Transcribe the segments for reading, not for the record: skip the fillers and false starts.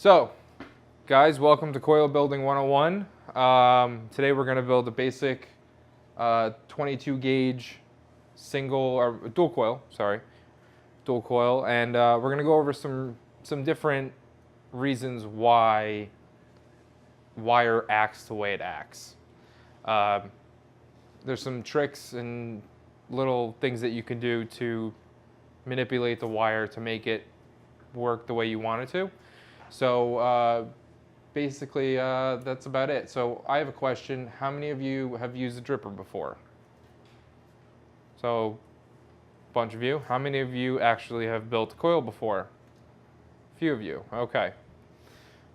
So, guys, welcome to Coil Building 101. Today we're going to build a basic 22 gauge single or dual coil, and we're going to go over some different reasons why wire acts the way it acts. There's some tricks and little things that you can do to manipulate the wire to make it work the way you want it to. So basically, that's about it. So I have a question. How many of you have used a dripper before? So a bunch of you. How many of you actually have built a coil before? A few of you. Okay.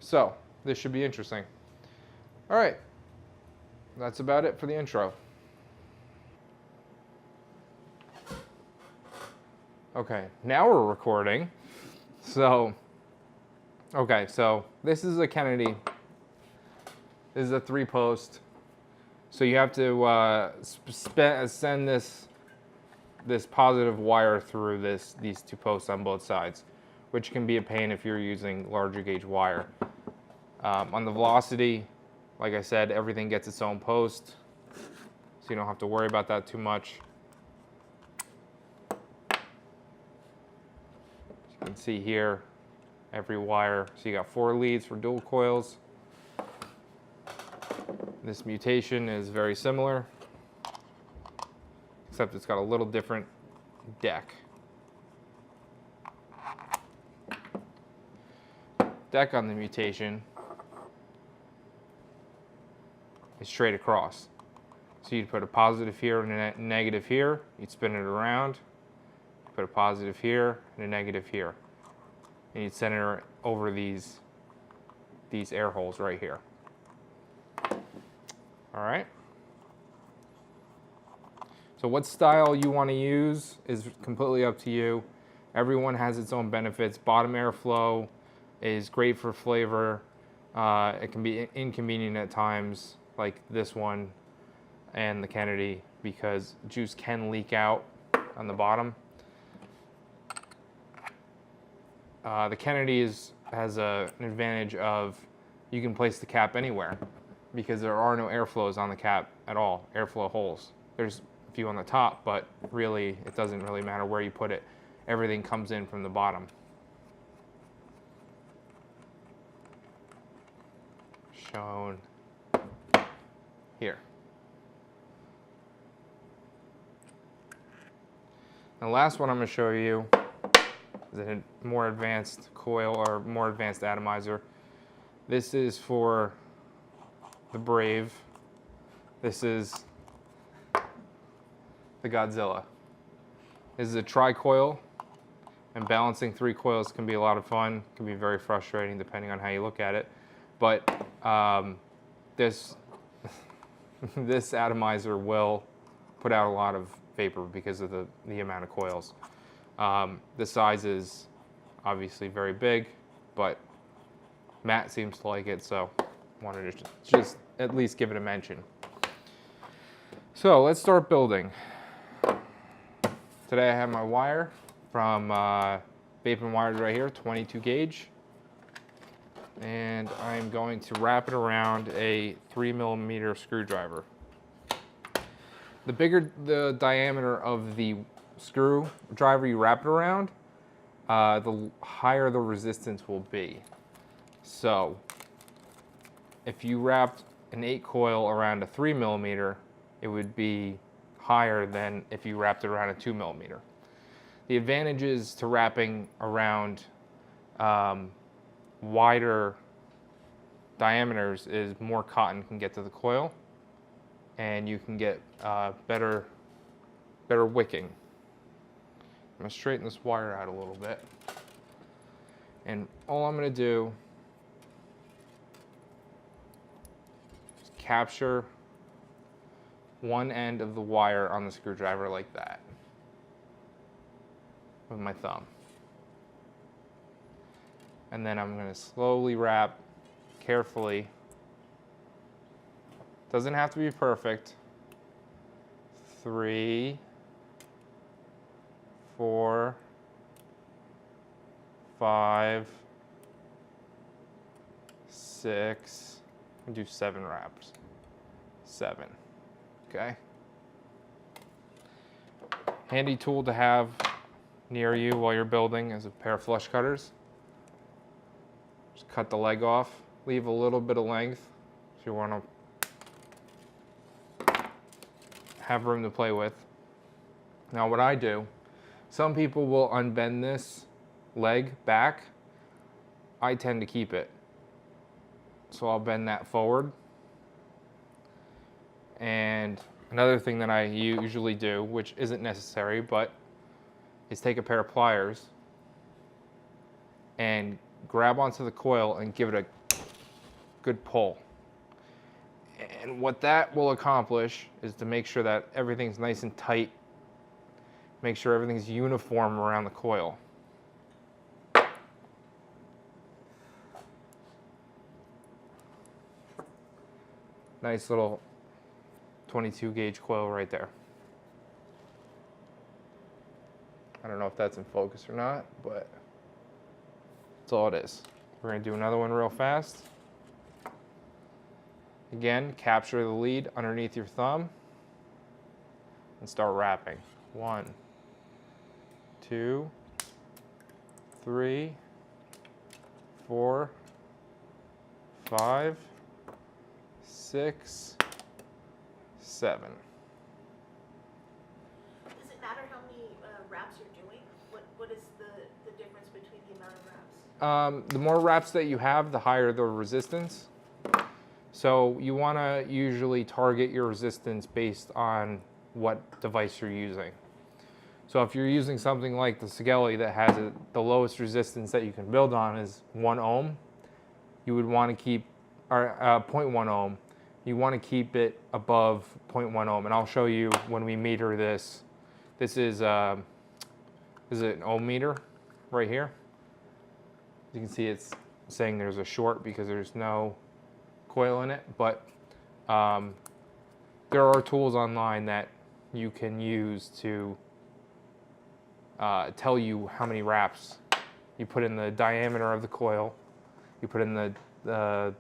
So this should be interesting. All right. That's about it for the intro. Okay, now we're recording. So this is a Kennedy. This is a 3-post. So you have to send this positive wire through these 2 posts on both sides, which can be a pain if you're using larger gauge wire. On the Velocity, like I said, everything gets its own post, so you don't have to worry about that too much. As you can see here, every wire. So you got 4 leads for dual coils. This mutation is very similar, except it's got a little different deck. Deck on the mutation is straight across. So you'd put a positive here and a negative here. You'd spin it around. Put a positive here and a negative here. And you'd send it over these air holes right here. All right. So what style you want to use is completely up to you. Everyone has its own benefits. Bottom airflow is great for flavor. It can be inconvenient at times, like this one and the Kennedy, because juice can leak out on the bottom. The Kennedy has an advantage of you can place the cap anywhere because there are no airflows on the cap at all, airflow holes. There's a few on the top, but really it doesn't really matter where you put it. Everything comes in from the bottom. Shown here. The last one I'm going to show you is a more advanced coil or more advanced atomizer. This is for the Brave. This is the Godzilla. This is a tri-coil, and balancing 3 coils can be a lot of fun. It can be very frustrating depending on how you look at it. But this atomizer will put out a lot of vapor because of the amount of coils. The size is obviously very big, but Matt seems to like it, so wanted to just at least give it a mention. So let's start building. Today I have my wire from Vape and Wired right here, 22 gauge. And I'm going to wrap it around a 3mm screwdriver. The bigger the diameter of the screwdriver you wrap it around, the higher the resistance will be. So if you wrapped an 8 coil around a 3mm, it would be higher than if you wrapped it around a 2mm. The advantages to wrapping around wider diameters is more cotton can get to the coil, and you can get better wicking. I'm going to straighten this wire out a little bit. And all I'm going to do is capture one end of the wire on the screwdriver like that with my thumb. And then I'm going to slowly wrap carefully. Doesn't have to be perfect. 3, 4, 5, 6, and do 7 wraps. 7, okay? Handy tool to have near you while you're building is a pair of flush cutters. Just cut the leg off, leave a little bit of length if you want to have room to play with. Now what I do, some people will unbend this leg back. I tend to keep it. So I'll bend that forward. And another thing that I usually do, which isn't necessary, but is take a pair of pliers and grab onto the coil and give it a good pull. And what that will accomplish is to make sure that everything's nice and tight, make sure everything's uniform around the coil. Nice little 22 gauge coil right there. I don't know if that's in focus or not, but that's all it is. We're gonna do another one real fast. Again, capture the lead underneath your thumb and start wrapping. 1, 2, 3, 4, 5, 6, 7. Does it matter how many wraps you're doing? What is the difference between the amount of wraps? The more wraps that you have, the higher the resistance. So you want to usually target your resistance based on what device you're using. So if you're using something like the Sigelli that has the lowest resistance that you can build on is 1 ohm, you would want to keep, or 0.1 ohm, you want to keep it above 0.1 ohm. And I'll show you when we meter this. This is an ohm meter right here. You can see it's saying there's a short because there's no coil in it, but there are tools online that you can use to tell you how many wraps. You put in the diameter of the coil, you put in the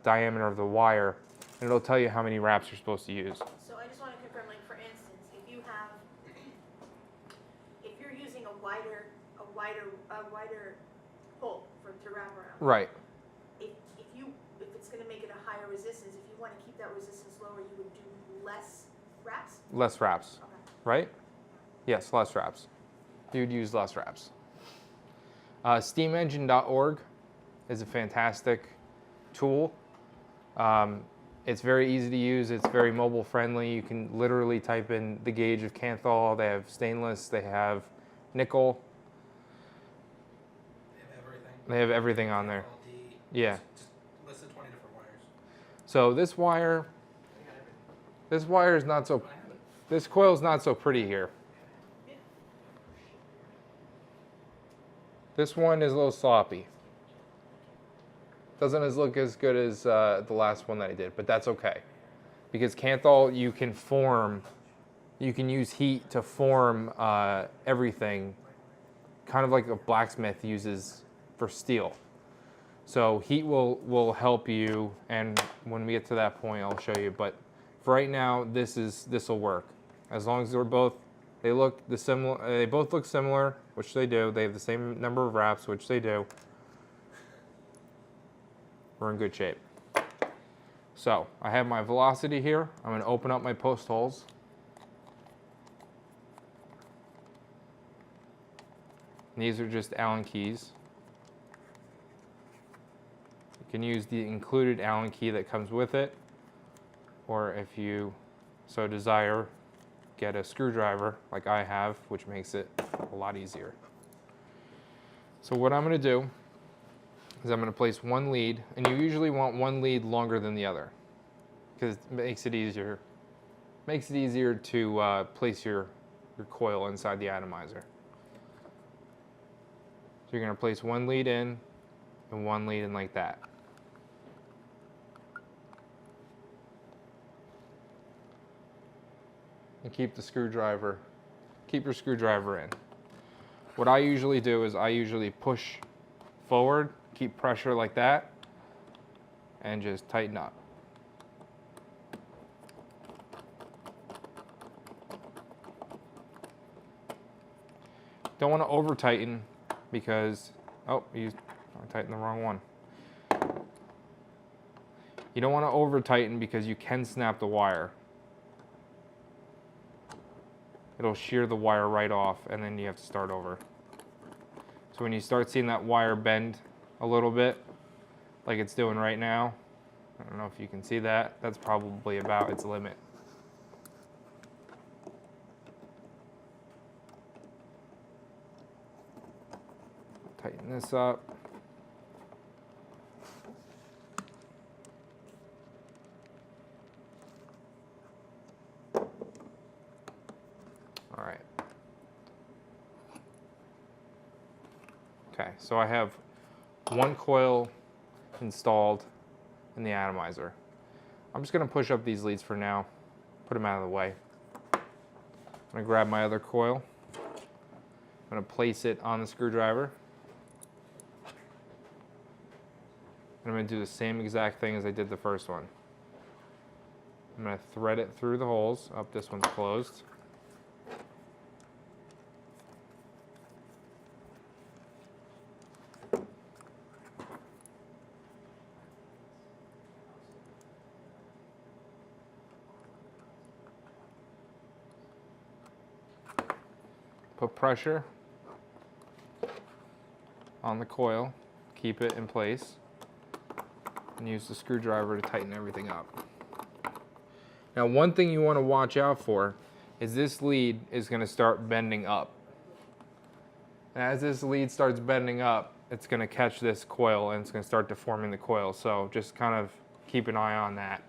diameter of the wire, and it'll tell you how many wraps you're supposed to use. So I just want to confirm, like for instance, if you're using a wider hole to wrap around. Right. If it's going to make it a higher resistance, if you want to keep that resistance lower, you would do less wraps? Less wraps, okay. Right? Yes, less wraps. You'd use less wraps. Steamengine.org is a fantastic tool. It's very easy to use. It's very mobile friendly. You can literally type in the gauge of Canthal. They have stainless. They have nickel. They have everything on there. Yeah. Just list the 20 different wires. So this wire is not so, this coil is not so pretty here. This one is a little sloppy. Doesn't look as good as the last one that I did, but that's okay. Because Canthal, you can use heat to form everything, kind of like a blacksmith uses for steel. So heat will help you, and when we get to that point, I'll show you. But for right now, this will work. As long as they both look similar, which they do. They have the same number of wraps, which they do. We're in good shape. So I have my velocity here. I'm going to open up my post holes. And these are just Allen keys. You can use the included Allen key that comes with it, or if you so desire, get a screwdriver like I have, which makes it a lot easier. So what I'm going to do is I'm going to place one lead, and you usually want one lead longer than the other because it makes it easier. Makes it easier to place your coil inside the atomizer. So you're going to place one lead in and one lead in like that. And keep your screwdriver in. What I usually do is I usually push forward, keep pressure like that, and just tighten up. Don't want to over tighten because, oh, I tightened the wrong one. You don't want to over tighten because you can snap the wire. It'll shear the wire right off and then you have to start over. So when you start seeing that wire bend a little bit, like it's doing right now, I don't know if you can see that, that's probably about its limit. Tighten this up. All right. Okay, so I have one coil installed in the atomizer. I'm just gonna push up these leads for now, put them out of the way. I'm gonna grab my other coil. I'm gonna place it on the screwdriver. And I'm gonna do the same exact thing as I did the first one. I'm gonna thread it through the holes. Oh, this one's closed. Put pressure on the coil, keep it in place, and use the screwdriver to tighten everything up. Now, one thing you want to watch out for is this lead is going to start bending up. And as this lead starts bending up, it's going to catch this coil and it's going to start deforming the coil. So just kind of keep an eye on that.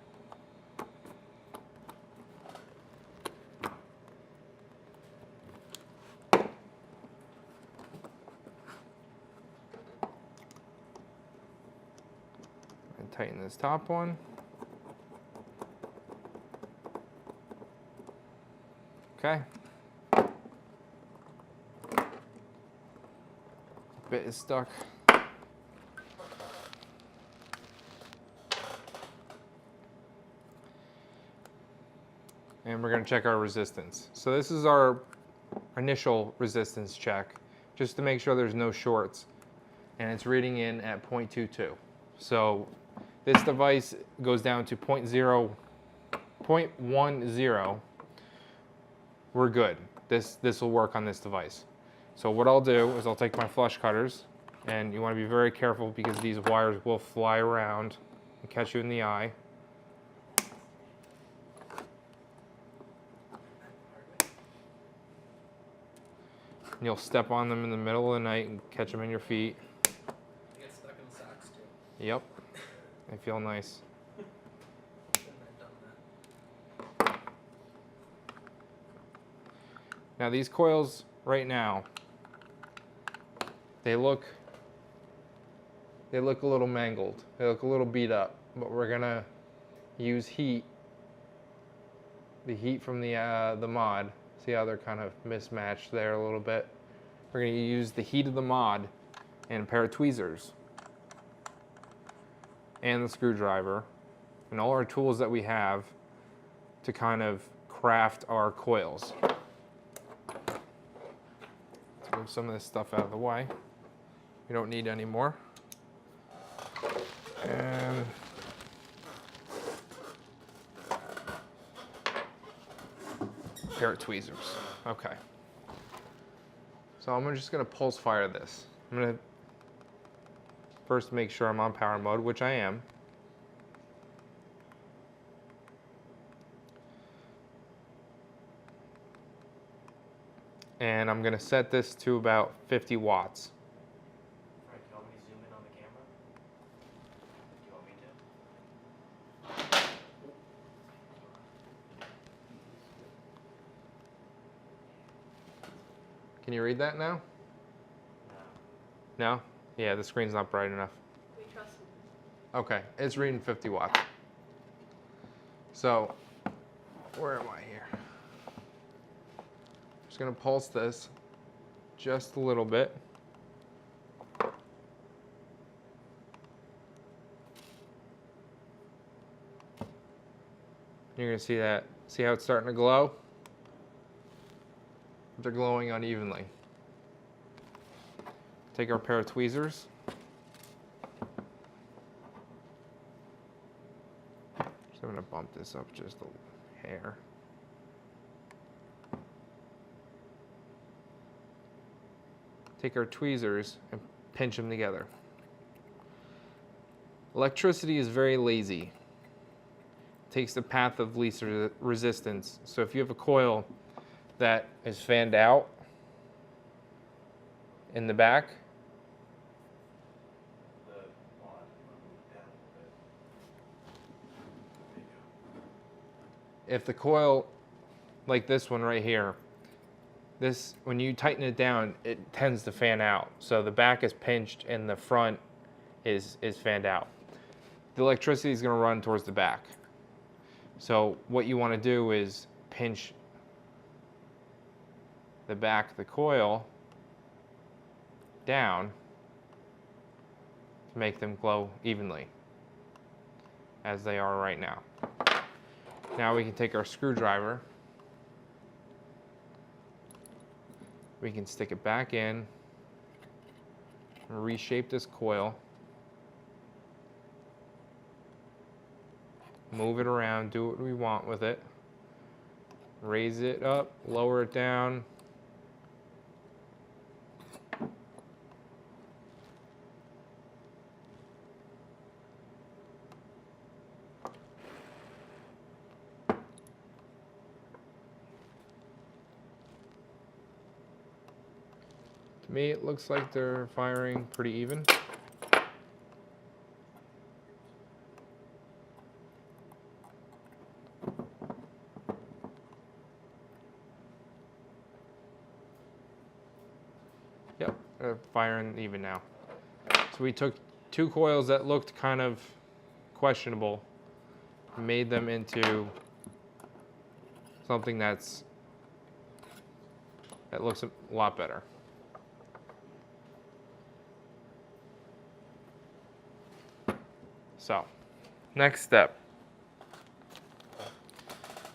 And tighten this top one. Okay. Bit is stuck. And we're going to check our resistance. So this is our initial resistance check, just to make sure there's no shorts. And it's reading in at 0.22. So this device goes down to 0.10. We're good. This will work on this device. So what I'll do is I'll take my flush cutters, and you want to be very careful because these wires will fly around and catch you in the eye. And you'll step on them in the middle of the night and catch them in your feet. You get stuck in the socks too. Yep. They feel nice. Shouldn't have done that. Now these coils right now, they look a little mangled. They look a little beat up, but we're gonna use heat, the heat from the mod. See how they're kind of mismatched there a little bit? We're gonna use the heat of the mod and a pair of tweezers and the screwdriver and all our tools that we have to kind of craft our coils. Let's move some of this stuff out of the way. We don't need any more. And pair of tweezers. Okay. So I'm just gonna pulse fire this. I'm gonna first make sure I'm on power mode, which I am. And I'm gonna set this to about 50 watts. All right, can you want me to zoom in on the camera? Do you want me to? Can you read that now? No. No? Yeah, the screen's not bright enough. We trust you. Okay, it's reading 50 watts. So, where am I here? Just gonna pulse this just a little bit. You're gonna see that. See how it's starting to glow? They're glowing unevenly. Take our pair of tweezers. So I'm gonna bump this up just a hair. Take our tweezers and pinch them together. Electricity is very lazy. It takes the path of least resistance. So if you have a coil that is fanned out in the back, The mod, move down a little bit. There you if the coil, like this one right here, this, when you tighten it down, it tends to fan out. So the back is pinched and the front is fanned out. The electricity is going to run towards the back. So what you want to do is pinch the back of the coil down to make them glow evenly, as they are right now. Now we can take our screwdriver, we can stick it back in, and reshape this coil, move it around, do what we want with it, raise it up, lower it down. To me, it looks like they're firing pretty even. Yep, they're firing even now. So we took two coils that looked kind of questionable, made them into something that looks a lot better. So, next step.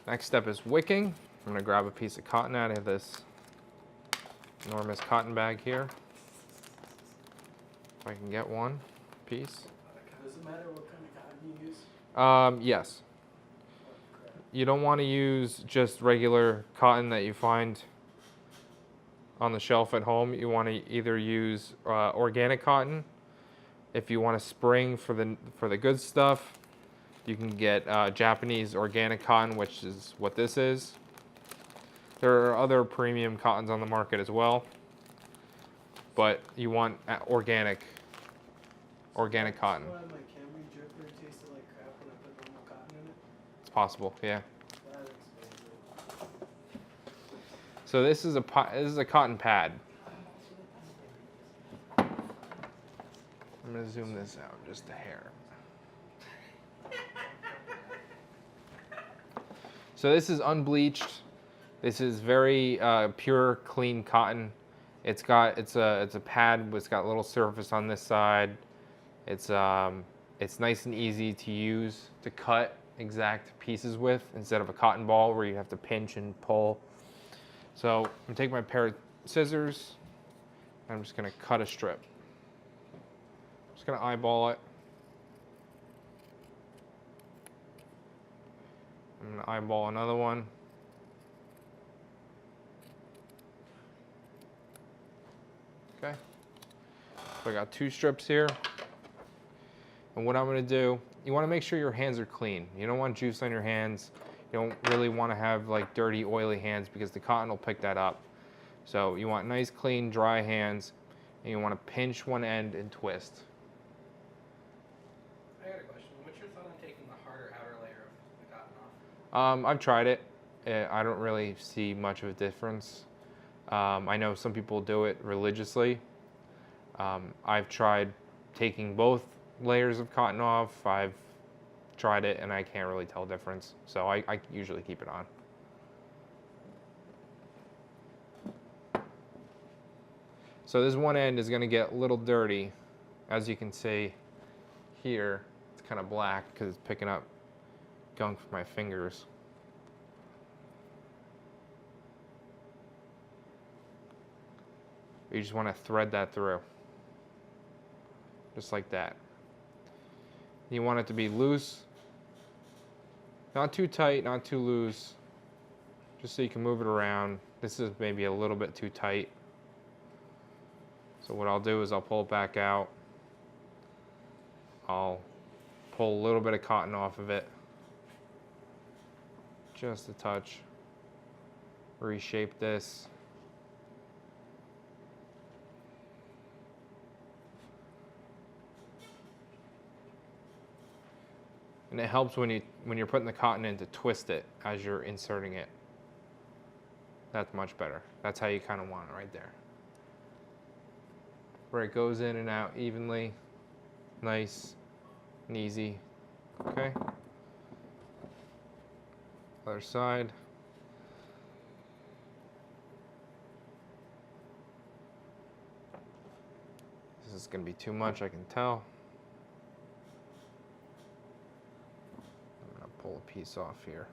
Next step is wicking. I'm going to grab a piece of cotton out of this enormous cotton bag here. If I can get one piece. Does it matter what kind of cotton you use? Yes. You don't want to use just regular cotton that you find on the shelf at home. You want to either use organic cotton. If you want to spring for the good stuff, you can get Japanese organic cotton, which is what this is. There are other premium cottons on the market as well, but you want organic cotton. That's why my Camry dripper tasted like crap when I put normal cotton in it. It's possible, yeah. That explains it. So this is a cotton pad. I'm gonna zoom this out just a hair. So this is unbleached. This is very pure, clean cotton. It's a pad. It's got a little surface on this side. It's nice and easy to use to cut exact pieces with instead of a cotton ball where you have to pinch and pull. So I'm gonna take my pair of scissors. I'm just gonna cut a strip. Just gonna eyeball it. I'm gonna eyeball another one. Okay. So I got two strips here. And what I'm gonna do, you wanna make sure your hands are clean. You don't want juice on your hands. You don't really wanna have like dirty, oily hands because the cotton will pick that up. So you want nice, clean, dry hands, and you wanna pinch one end and twist. I got a question. What's your thought on taking the harder outer layer of the cotton off? I've tried it. I don't really see much of a difference. I know some people do it religiously. I've tried taking both layers of cotton off. I've tried it and I can't really tell a difference. So I usually keep it on. So this one end is going to get a little dirty. As you can see here, it's kind of black because it's picking up gunk from my fingers. You just want to thread that through. Just like that. You want it to be loose. Not too tight, not too loose. Just so you can move it around. This is maybe a little bit too tight. So what I'll do is I'll pull it back out. I'll pull a little bit of cotton off of it. Just a touch. Reshape this. And it helps when you're putting the cotton in to twist it as you're inserting it. That's much better. That's how you kind of want it right there. Where it goes in and out evenly, nice and easy. Okay. Other side. This is going to be too much, I can tell. I'm going to pull a piece off here.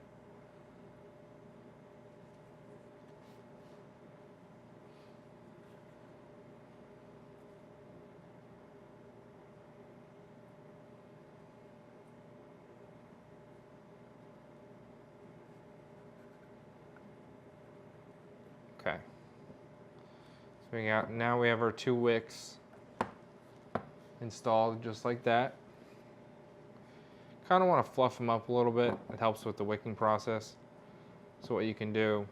Okay. So now we have our 2 wicks installed just like that. Kind of want to fluff them up a little bit. It helps with the wicking process. So what you can do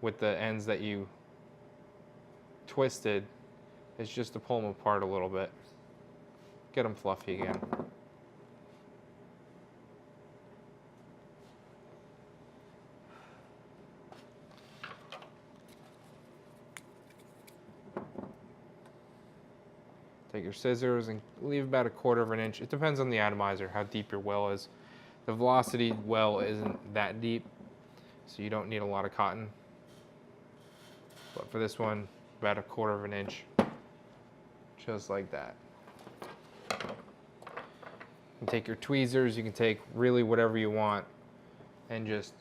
with the ends that you twisted is just to pull them apart a little bit. Get them fluffy again. Take your scissors and leave about 1/4 of an inch. It depends on the atomizer, how deep your well is. The velocity well isn't that deep, so you don't need a lot of cotton. But for this one, about 1/4 of an inch, just like that. You can take your tweezers, you can take really whatever you want, and just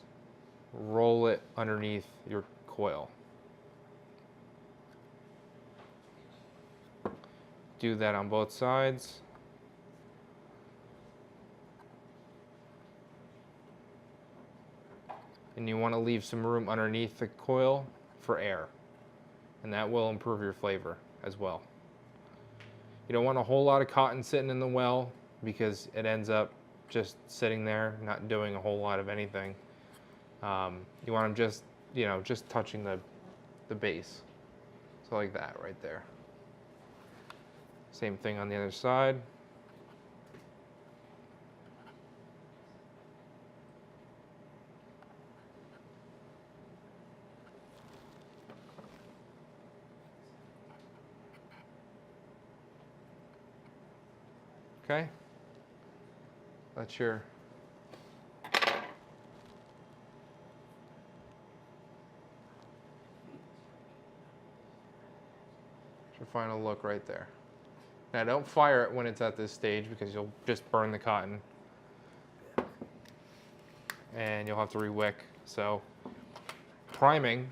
roll it underneath your coil. Do that on both sides. And you want to leave some room underneath the coil for air. And that will improve your flavor as well. You don't want a whole lot of cotton sitting in the well because it ends up just sitting there, not doing a whole lot of anything. You want them just, just touching the base. So like that right there. Same thing on the other side. Okay. That's your final look right there. Now don't fire it when it's at this stage because you'll just burn the cotton. And you'll have to re-wick. So priming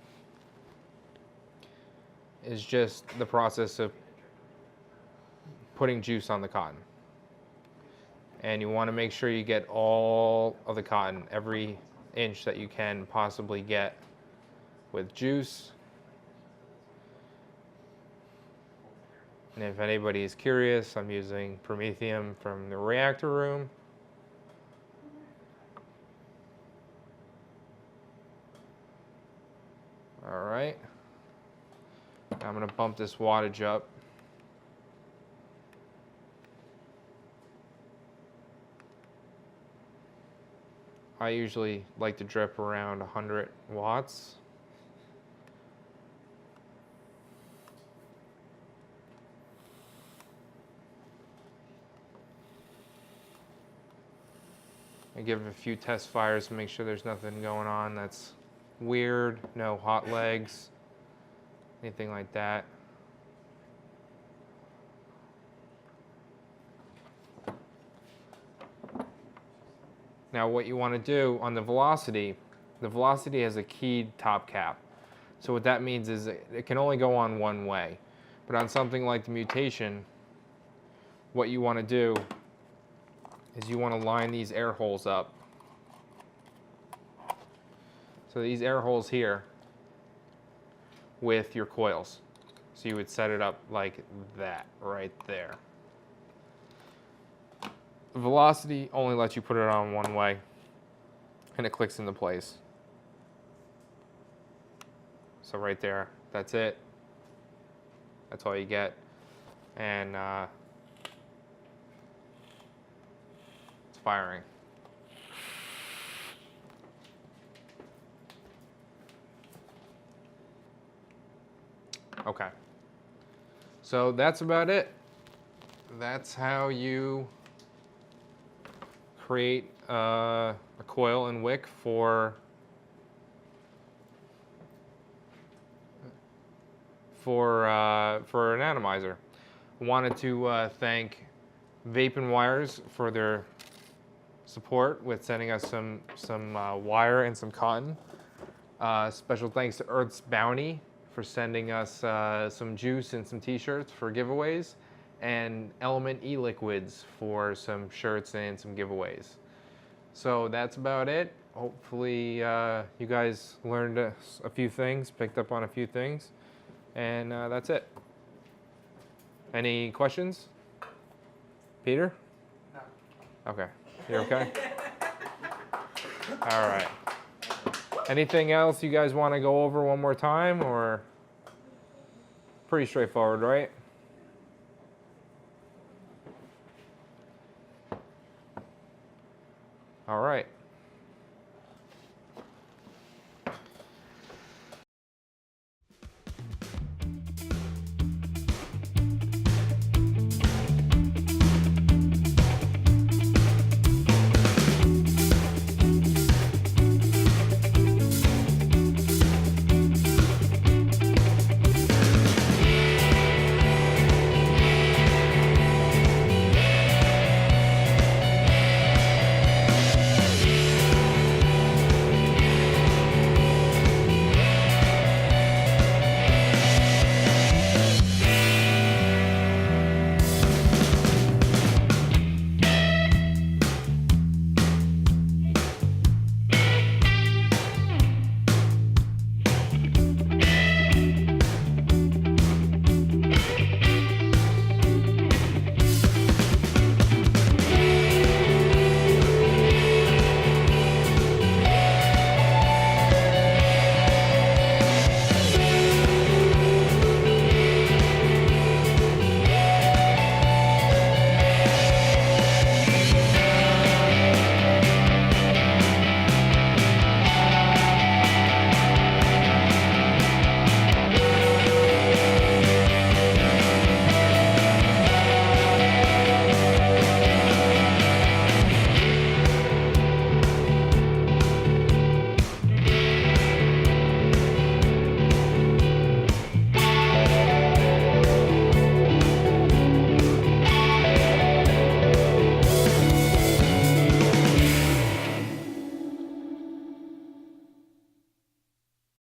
is just the process of putting juice on the cotton. And you want to make sure you get all of the cotton, every inch that you can possibly get with juice. And if anybody is curious, I'm using Promethium from the reactor room. All right. I'm going to bump this wattage up. I usually like to drip around 100 watts. I give it a few test fires to make sure there's nothing going on that's weird, no hot legs, anything like that. Now what you want to do on the velocity has a keyed top cap. So what that means is it can only go on one way. But on something like the Mutation, what you want to do is you want to line these air holes up. So these air holes here with your coils. So you would set it up like that, right there. The velocity only lets you put it on one way, and it clicks into place. So right there, that's it. That's all you get. And it's firing. Okay. So that's about it. That's how you create a coil and wick for an atomizer. Wanted to thank Vape and Wires for their support with sending us some wire and some cotton. Special thanks to Earth's Bounty for sending us some juice and some t-shirts for giveaways, and Element e-liquids for some shirts and some giveaways. So that's about it. Hopefully you guys learned a few things, picked up on a few things, and that's it. Any questions? Peter? No. Okay. You're okay? All right. Anything else you guys want to go over one more time, or pretty straightforward, right? All right.